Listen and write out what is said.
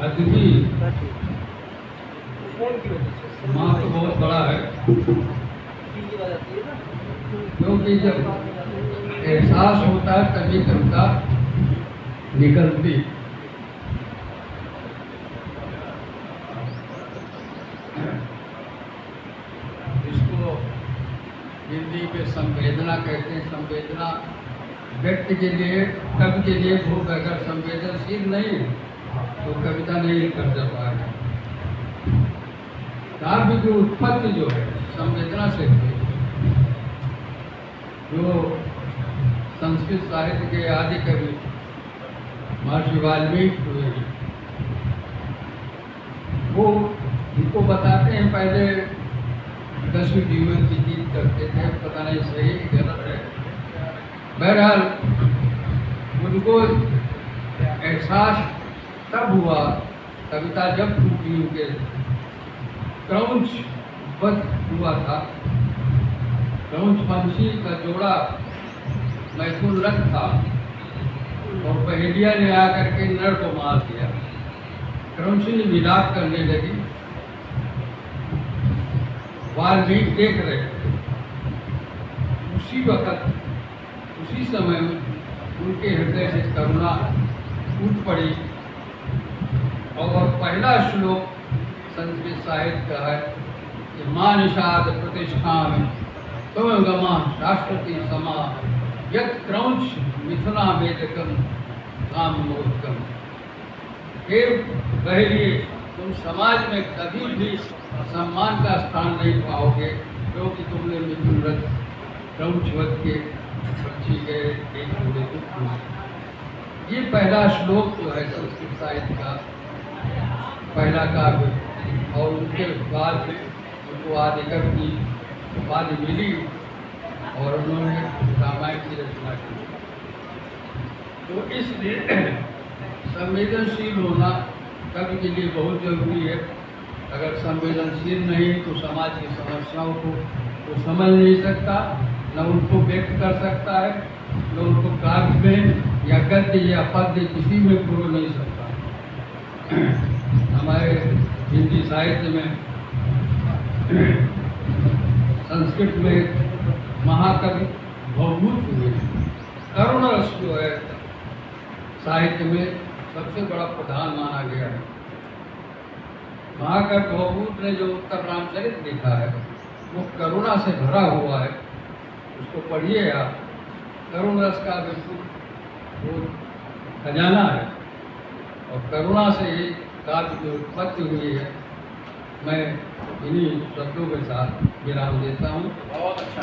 अतिथि माँ तो बहुत बड़ा है, क्योंकि जब एहसास होता है तभी कविता निकलती। इसको हिंदी में संवेदना कहते हैं। संवेदना व्यक्ति के लिए, कवि के लिए बहुत, अगर संवेदनशील नहीं तो कविता नहीं कर पाएगा। काव्य की उत्पत्ति जो है संवेदना से हुई, जो संस्कृत साहित्य के आदि कवि महर्षि वाल्मीकि हुए, वो उनको बताते हैं पहले 10वीं जीवन की जीत करते थे, पता नहीं सही गलत है। बहरहाल उनको एहसास तब हुआ, कविता जब टूटी, उनके क्रौंच वध हुआ था। क्रौंच पंछी का जोड़ा मैथुन रथ था और पहेलिया ने आकर के नर को मार दिया। क्रौंचनी विलाप करने लगी, वाल्मीकि देख रहे थे। उसी वक्त, उसी समय उनके हृदय से करुणा टूट पड़ी और पहला श्लोक संस्कृत साहित्य का है कि मां निषाद प्रतिष्ठान तुम गमा शाश्वती समा यत् क्रौंच मिथुना वेदकम काम मोदकम। हे बहरी, तुम समाज में कभी भी सम्मान का स्थान नहीं पाओगे, क्योंकि तुमने मिथुन रथ क्रौंच वध के पक्षी के एक जोड़े को खा। ये पहला श्लोक जो है संस्कृत साहित्य का पहला काव्य, और उसके बाद उनको आदिकवि की उपाधि मिली और उन्होंने रामायण की रचना की। तो इसलिए संवेदनशील होना कवि के लिए बहुत जरूरी है। अगर संवेदनशील नहीं तो समाज की समस्याओं को वो समझ नहीं सकता, न उनको व्यक्त कर सकता है, न उनको काव्य में या गद्य या पद्य किसी में पुरो नहीं सकता। हमारे हिंदी साहित्य में, संस्कृत में महाकवि भवभूत हुए। करुण रस जो है साहित्य में सबसे बड़ा प्रधान माना गया है। महाकवि भवभूत ने जो उत्तर रामचरित लिखा है वो करुणा से भरा हुआ है। उसको पढ़िए आप, करुण रस का बिल्कुल वो खजाना है और करुणा से ही काव्य की उत्पत्ति हुई है। मैं इन्हीं शब्दों के साथ विराम देता हूँ। बहुत अच्छा।